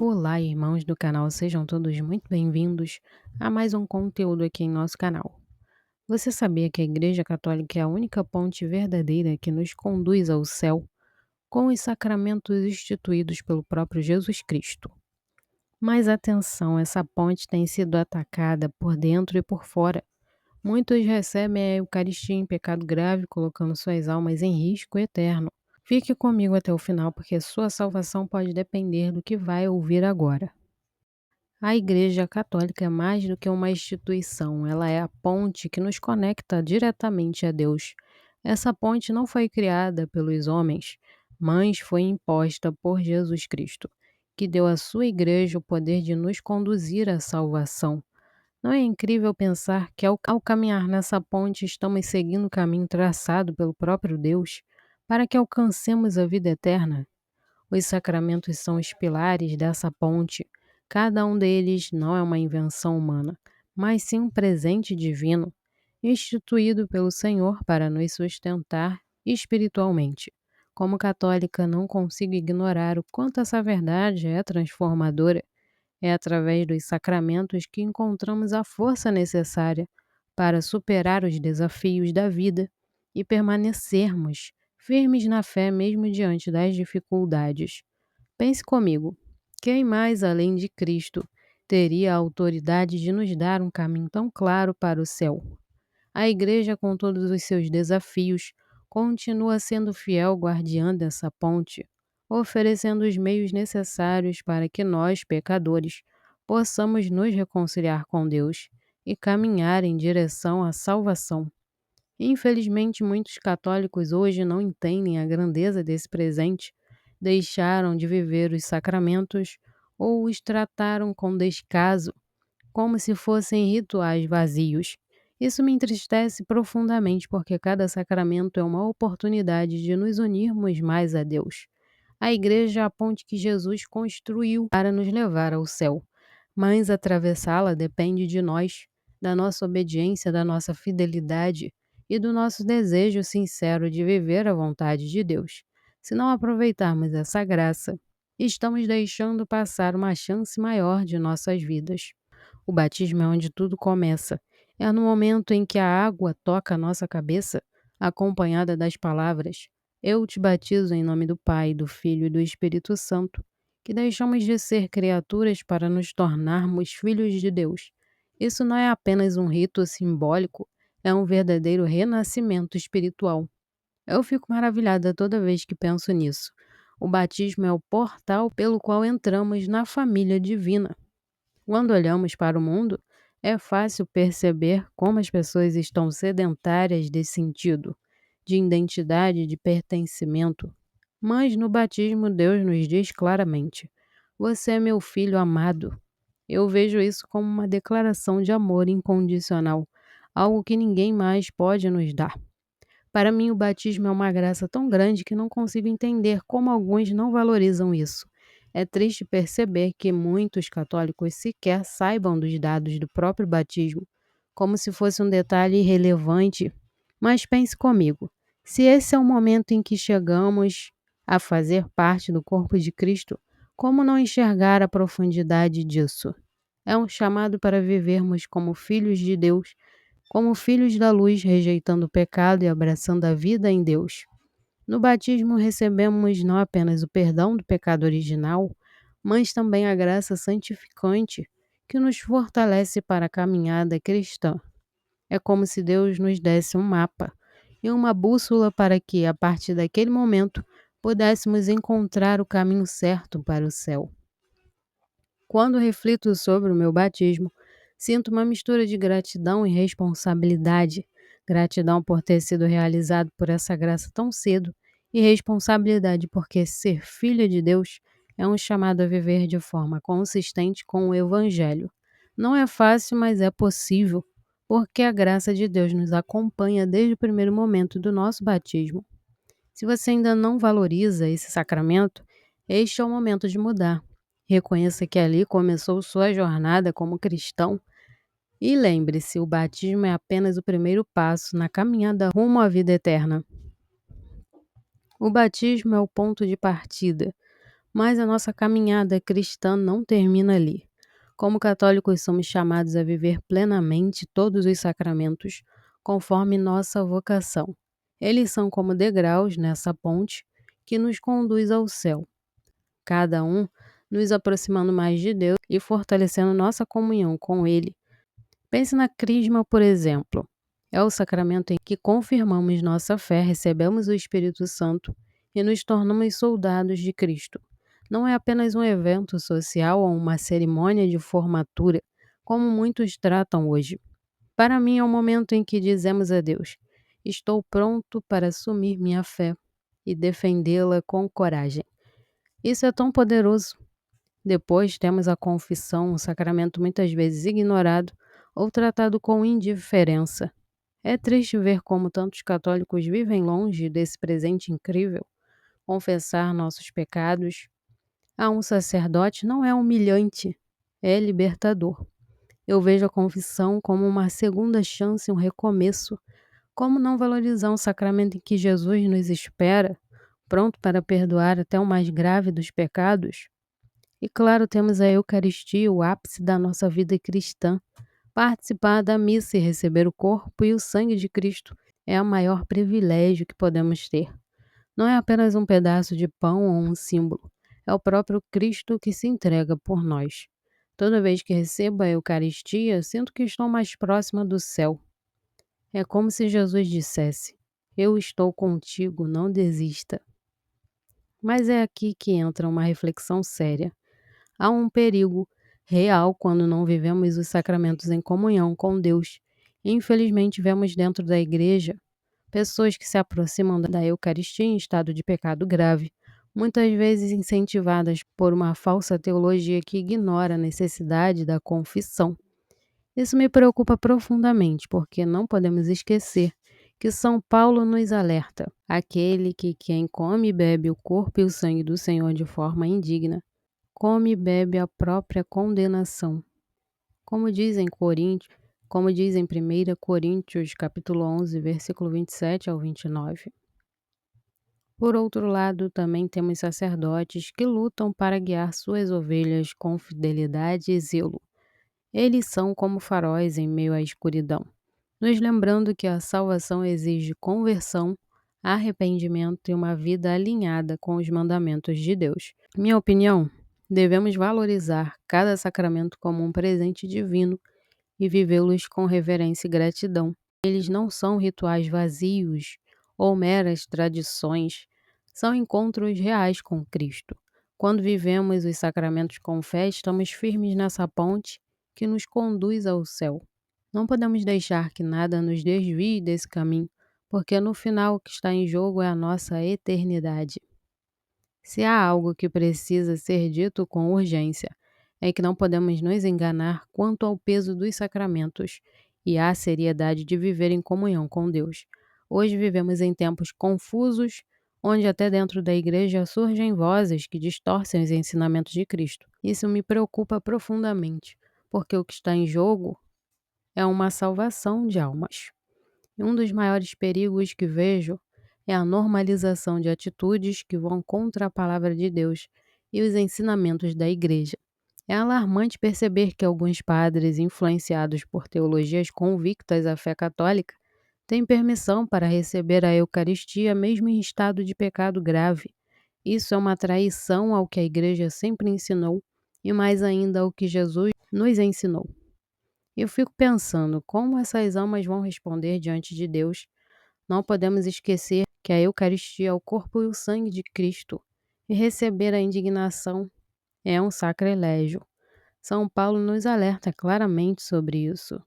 Olá, irmãos do canal, sejam todos muito bem-vindos a mais um conteúdo aqui em nosso canal. Você sabia que a Igreja Católica é a única ponte verdadeira que nos conduz ao céu com os sacramentos instituídos pelo próprio Jesus Cristo? Mas atenção, essa ponte tem sido atacada por dentro e por fora. Muitos recebem a Eucaristia em pecado grave, colocando suas almas em risco eterno. Fique comigo até o final, porque sua salvação pode depender do que vai ouvir agora. A Igreja Católica é mais do que uma instituição, ela é a ponte que nos conecta diretamente a Deus. Essa ponte não foi criada pelos homens, mas foi imposta por Jesus Cristo, que deu à sua Igreja o poder de nos conduzir à salvação. Não é incrível pensar que ao caminhar nessa ponte estamos seguindo o caminho traçado pelo próprio Deus para que alcancemos a vida eterna? Os sacramentos são os pilares dessa ponte. Cada um deles não é uma invenção humana, mas sim um presente divino, instituído pelo Senhor para nos sustentar espiritualmente. Como católica, não consigo ignorar o quanto essa verdade é transformadora. É através dos sacramentos que encontramos a força necessária para superar os desafios da vida e permanecermos firmes na fé mesmo diante das dificuldades. Pense comigo, quem mais além de Cristo teria a autoridade de nos dar um caminho tão claro para o céu? A Igreja, com todos os seus desafios, continua sendo fiel guardiã dessa ponte, oferecendo os meios necessários para que nós, pecadores, possamos nos reconciliar com Deus e caminhar em direção à salvação. Infelizmente, muitos católicos hoje não entendem a grandeza desse presente, deixaram de viver os sacramentos ou os trataram com descaso, como se fossem rituais vazios. Isso me entristece profundamente porque cada sacramento é uma oportunidade de nos unirmos mais a Deus. A igreja é a ponte que Jesus construiu para nos levar ao céu, mas atravessá-la depende de nós, da nossa obediência, da nossa fidelidade e do nosso desejo sincero de viver a vontade de Deus. Se não aproveitarmos essa graça, estamos deixando passar uma chance maior de nossas vidas. O batismo é onde tudo começa. É no momento em que a água toca a nossa cabeça, acompanhada das palavras: Eu te batizo em nome do Pai, do Filho e do Espírito Santo, que deixamos de ser criaturas para nos tornarmos filhos de Deus. Isso não é apenas um rito simbólico, é um verdadeiro renascimento espiritual. Eu fico maravilhada toda vez que penso nisso. O batismo é o portal pelo qual entramos na família divina. Quando olhamos para o mundo, é fácil perceber como as pessoas estão sedentárias de sentido, de identidade, de pertencimento. Mas no batismo, Deus nos diz claramente: Você é meu filho amado. Eu vejo isso como uma declaração de amor incondicional, algo que ninguém mais pode nos dar. Para mim, o batismo é uma graça tão grande que não consigo entender como alguns não valorizam isso. É triste perceber que muitos católicos sequer saibam dos dados do próprio batismo, como se fosse um detalhe irrelevante. Mas pense comigo: se esse é o momento em que chegamos a fazer parte do corpo de Cristo, como não enxergar a profundidade disso? É um chamado para vivermos como filhos de Deus, como filhos da luz, rejeitando o pecado e abraçando a vida em Deus. No batismo recebemos não apenas o perdão do pecado original, mas também a graça santificante que nos fortalece para a caminhada cristã. É como se Deus nos desse um mapa e uma bússola para que, a partir daquele momento, pudéssemos encontrar o caminho certo para o céu. Quando reflito sobre o meu batismo, sinto uma mistura de gratidão e responsabilidade. Gratidão por ter sido realizado por essa graça tão cedo, e responsabilidade porque ser filho de Deus é um chamado a viver de forma consistente com o Evangelho. Não é fácil, mas é possível, porque a graça de Deus nos acompanha desde o primeiro momento do nosso batismo. Se você ainda não valoriza esse sacramento, este é o momento de mudar. Reconheça que ali começou sua jornada como cristão e lembre-se, o batismo é apenas o primeiro passo na caminhada rumo à vida eterna. O batismo é o ponto de partida, Mas a nossa caminhada cristã não termina ali. Como católicos, somos chamados a viver plenamente todos os sacramentos, conforme nossa vocação. Eles são como degraus nessa ponte que nos conduz ao céu, cada um nos aproximando mais de Deus e fortalecendo nossa comunhão com Ele. Pense na Crisma, por exemplo. É o sacramento em que confirmamos nossa fé, recebemos o Espírito Santo e nos tornamos soldados de Cristo. Não é apenas um evento social ou uma cerimônia de formatura, como muitos tratam hoje. Para mim, é o momento em que dizemos a Deus: estou pronto para assumir minha fé e defendê-la com coragem. Isso é tão poderoso. Depois temos a confissão, um sacramento muitas vezes ignorado ou tratado com indiferença. É triste ver como tantos católicos vivem longe desse presente incrível. Confessar nossos pecados a um sacerdote não é humilhante, é libertador. Eu vejo a confissão como uma segunda chance, um recomeço. Como não valorizar um sacramento em que Jesus nos espera, pronto para perdoar até o mais grave dos pecados? E claro, temos a Eucaristia, o ápice da nossa vida cristã. Participar da missa e receber o corpo e o sangue de Cristo é o maior privilégio que podemos ter. Não é apenas um pedaço de pão ou um símbolo, é o próprio Cristo que se entrega por nós. Toda vez que recebo a Eucaristia, sinto que estou mais próxima do céu. É como se Jesus dissesse: eu estou contigo, não desista. Mas é aqui que entra uma reflexão séria. Há um perigo real quando não vivemos os sacramentos em comunhão com Deus. Infelizmente, vemos dentro da igreja pessoas que se aproximam da Eucaristia em estado de pecado grave, muitas vezes incentivadas por uma falsa teologia que ignora a necessidade da confissão. Isso me preocupa profundamente, porque não podemos esquecer que São Paulo nos alerta: aquele que quem come e bebe o corpo e o sangue do Senhor de forma indigna, come e bebe a própria condenação. Como diz em Coríntios, como diz em 1 Coríntios, capítulo 11, versículo 27 ao 29. Por outro lado, também temos sacerdotes que lutam para guiar suas ovelhas com fidelidade e zelo. Eles são como faróis em meio à escuridão, nos lembrando que a salvação exige conversão, arrependimento e uma vida alinhada com os mandamentos de Deus. Minha opinião, devemos valorizar cada sacramento como um presente divino e vivê-los com reverência e gratidão. Eles não são rituais vazios ou meras tradições, são encontros reais com Cristo. Quando vivemos os sacramentos com fé, estamos firmes nessa ponte que nos conduz ao céu. Não podemos deixar que nada nos desvie desse caminho, porque no final o que está em jogo é a nossa eternidade. Se há algo que precisa ser dito com urgência, é que não podemos nos enganar quanto ao peso dos sacramentos e à seriedade de viver em comunhão com Deus. Hoje vivemos em tempos confusos, onde até dentro da igreja surgem vozes que distorcem os ensinamentos de Cristo. Isso me preocupa profundamente, porque o que está em jogo é uma salvação de almas. E um dos maiores perigos que vejo é a normalização de atitudes que vão contra a palavra de Deus e os ensinamentos da igreja. É alarmante perceber que alguns padres, influenciados por teologias convictas à fé católica, têm permissão para receber a Eucaristia mesmo em estado de pecado grave. Isso é uma traição ao que a igreja sempre ensinou e mais ainda ao que Jesus nos ensinou. Eu fico pensando como essas almas vão responder diante de Deus. Não podemos esquecer que a Eucaristia é o corpo e o sangue de Cristo, e receber a indignação é um sacrilégio. São Paulo nos alerta claramente sobre isso.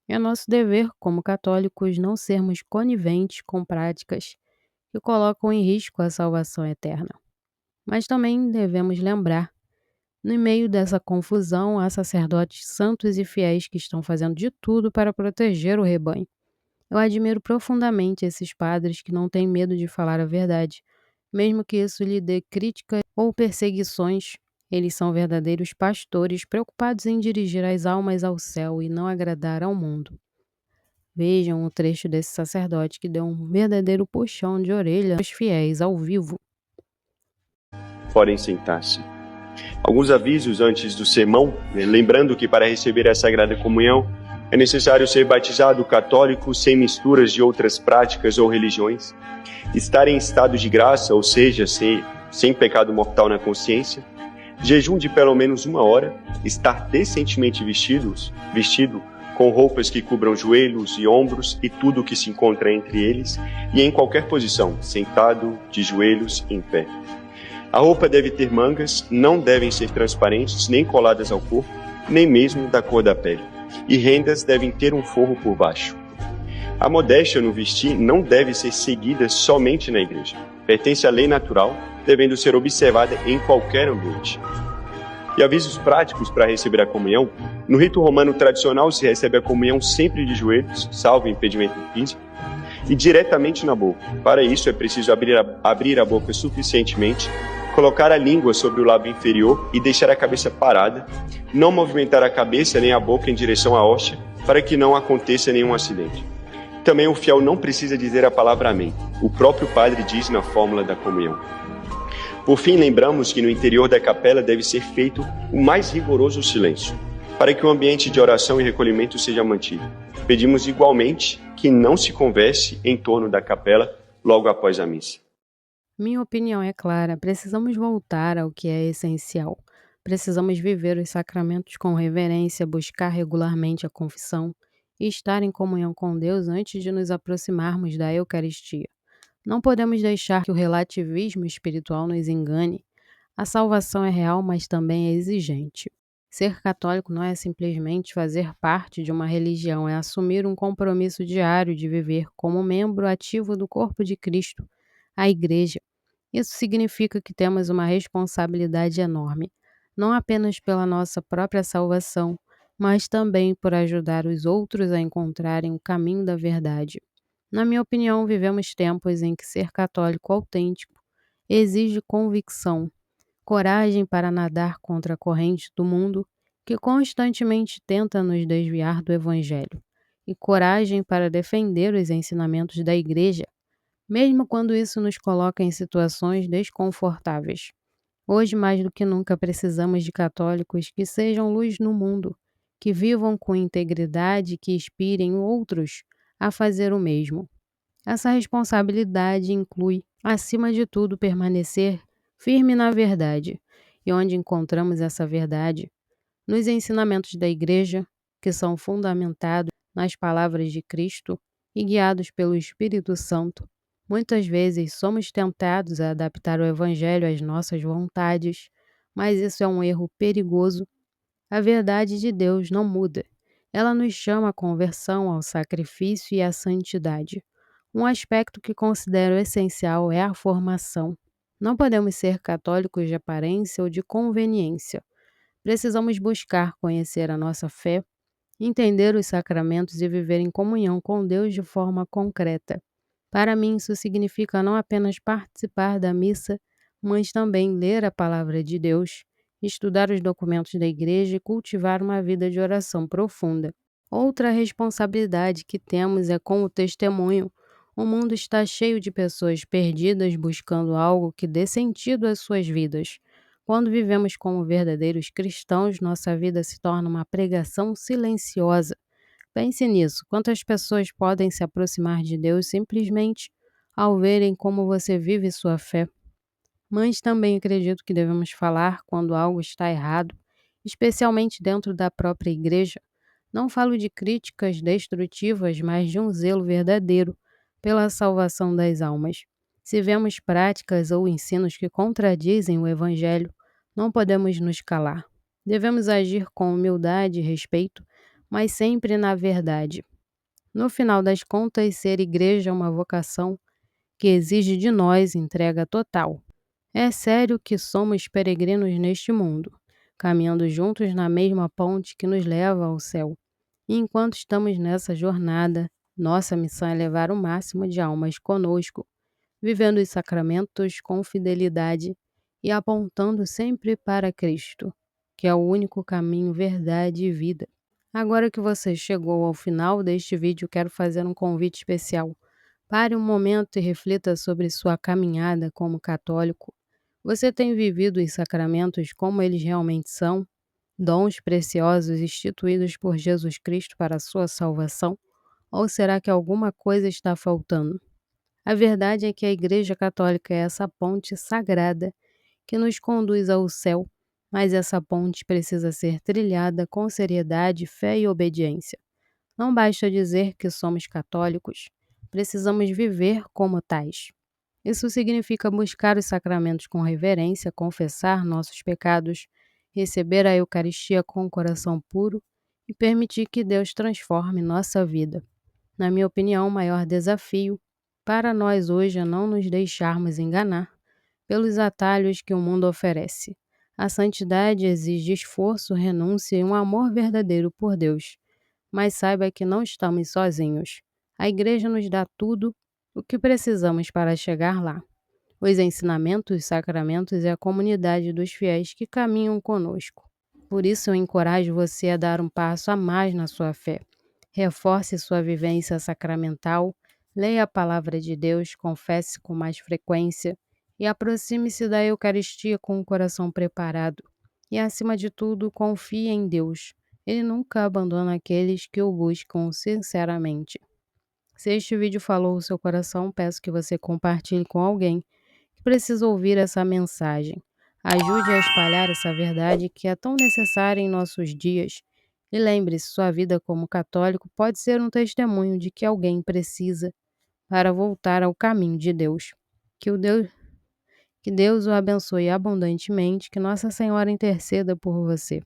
É nosso dever, como católicos, não sermos coniventes com práticas que colocam em risco a salvação eterna. Mas também devemos lembrar, no meio dessa confusão, há sacerdotes santos e fiéis que estão fazendo de tudo para proteger o rebanho. Eu admiro profundamente esses padres que não têm medo de falar a verdade, mesmo que isso lhe dê críticas ou perseguições. Eles são verdadeiros pastores preocupados em dirigir as almas ao céu e não agradar ao mundo. Vejam o trecho desse sacerdote que deu um verdadeiro puxão de orelha aos fiéis ao vivo. podem sentar-se. Alguns avisos antes do sermão, lembrando que para receber a Sagrada Comunhão é necessário ser batizado católico sem misturas de outras práticas ou religiões, estar em estado de graça, ou seja, sem pecado mortal na consciência, jejum de pelo menos 1 hora, estar decentemente vestido com roupas que cubram joelhos e ombros e tudo o que se encontra entre eles, e em qualquer posição, sentado, de joelhos, em pé. A roupa deve ter mangas, não devem ser transparentes nem coladas ao corpo, nem mesmo da cor da pele, e rendas devem ter um forro por baixo. A modéstia no vestir não deve ser seguida somente na igreja. Pertence à lei natural, devendo ser observada em qualquer ambiente. E avisos práticos para receber a comunhão. No rito romano tradicional se recebe a comunhão sempre de joelhos, salvo impedimento físico, e diretamente na boca. Para isso é preciso abrir a boca suficientemente, colocar a língua sobre o lábio inferior e deixar a cabeça parada, não movimentar a cabeça nem a boca em direção à hóstia, para que não aconteça nenhum acidente. Também o fiel não precisa dizer a palavra amém. O próprio padre diz na fórmula da comunhão. Por fim, lembramos que no interior da capela deve ser feito o mais rigoroso silêncio, para que o ambiente de oração e recolhimento seja mantido. Pedimos igualmente que não se converse em torno da capela logo após a missa. Minha opinião é clara, precisamos voltar ao que é essencial. Precisamos viver os sacramentos com reverência, buscar regularmente a confissão e estar em comunhão com Deus antes de nos aproximarmos da Eucaristia. Não podemos deixar que o relativismo espiritual nos engane. A salvação é real, mas também é exigente. Ser católico não é simplesmente fazer parte de uma religião, é assumir um compromisso diário de viver como membro ativo do corpo de Cristo, a Igreja. Isso significa que temos uma responsabilidade enorme, não apenas pela nossa própria salvação, mas também por ajudar os outros a encontrarem o caminho da verdade. Na minha opinião, vivemos tempos em que ser católico autêntico exige convicção, coragem para nadar contra a corrente do mundo que constantemente tenta nos desviar do Evangelho, e coragem para defender os ensinamentos da Igreja, mesmo quando isso nos coloca em situações desconfortáveis. Hoje, mais do que nunca, precisamos de católicos que sejam luz no mundo, que vivam com integridade e que inspirem outros a fazer o mesmo. Essa responsabilidade inclui, acima de tudo, permanecer firme na verdade. E onde encontramos essa verdade? Nos ensinamentos da Igreja, que são fundamentados nas palavras de Cristo e guiados pelo Espírito Santo. Muitas vezes somos tentados a adaptar o Evangelho às nossas vontades, mas isso é um erro perigoso. A verdade de Deus não muda. Ela nos chama à conversão, ao sacrifício e à santidade. Um aspecto que considero essencial é a formação. Não podemos ser católicos de aparência ou de conveniência. Precisamos buscar conhecer a nossa fé, entender os sacramentos e viver em comunhão com Deus de forma concreta. Para mim, isso significa não apenas participar da missa, mas também ler a palavra de Deus, estudar os documentos da igreja e cultivar uma vida de oração profunda. Outra responsabilidade que temos é com o testemunho. O mundo está cheio de pessoas perdidas buscando algo que dê sentido às suas vidas. Quando vivemos como verdadeiros cristãos, nossa vida se torna uma pregação silenciosa. Pense nisso, quantas pessoas podem se aproximar de Deus simplesmente ao verem como você vive sua fé? Mas também acredito que devemos falar quando algo está errado, especialmente dentro da própria igreja. Não falo de críticas destrutivas, mas de um zelo verdadeiro pela salvação das almas. Se vemos práticas ou ensinos que contradizem o Evangelho, não podemos nos calar. Devemos agir com humildade e respeito, mas sempre na verdade. No final das contas, ser igreja é uma vocação que exige de nós entrega total. É sério que somos peregrinos neste mundo, caminhando juntos na mesma ponte que nos leva ao céu. E enquanto estamos nessa jornada, nossa missão é levar o máximo de almas conosco, vivendo os sacramentos com fidelidade e apontando sempre para Cristo, que é o único caminho, verdade e vida. Agora que você chegou ao final deste vídeo, quero fazer um convite especial. Pare um momento e reflita sobre sua caminhada como católico. Você tem vivido os sacramentos como eles realmente são? Dons preciosos instituídos por Jesus Cristo para a sua salvação? Ou será que alguma coisa está faltando? A verdade é que a Igreja Católica é essa ponte sagrada que nos conduz ao céu, mas essa ponte precisa ser trilhada com seriedade, fé e obediência. Não basta dizer que somos católicos, precisamos viver como tais. Isso significa buscar os sacramentos com reverência, confessar nossos pecados, receber a Eucaristia com o coração puro e permitir que Deus transforme nossa vida. Na minha opinião, o maior desafio para nós hoje é não nos deixarmos enganar pelos atalhos que o mundo oferece. A santidade exige esforço, renúncia e um amor verdadeiro por Deus. Mas saiba que não estamos sozinhos. A Igreja nos dá tudo o que precisamos para chegar lá. Os ensinamentos, os sacramentos e a comunidade dos fiéis que caminham conosco. Por isso eu encorajo você a dar um passo a mais na sua fé. Reforce sua vivência sacramental, leia a palavra de Deus, confesse com mais frequência e aproxime-se da Eucaristia com o coração preparado. E, acima de tudo, confie em Deus. Ele nunca abandona aqueles que o buscam sinceramente. Se este vídeo falou o seu coração, peço que você compartilhe com alguém que precisa ouvir essa mensagem. Ajude a espalhar essa verdade que é tão necessária em nossos dias. E lembre-se, sua vida como católico pode ser um testemunho de que alguém precisa para voltar ao caminho de Deus. Que Deus o abençoe abundantemente, que Nossa Senhora interceda por você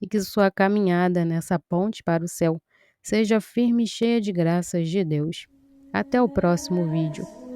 e que sua caminhada nessa ponte para o céu seja firme e cheia de graças de Deus. Até o próximo vídeo.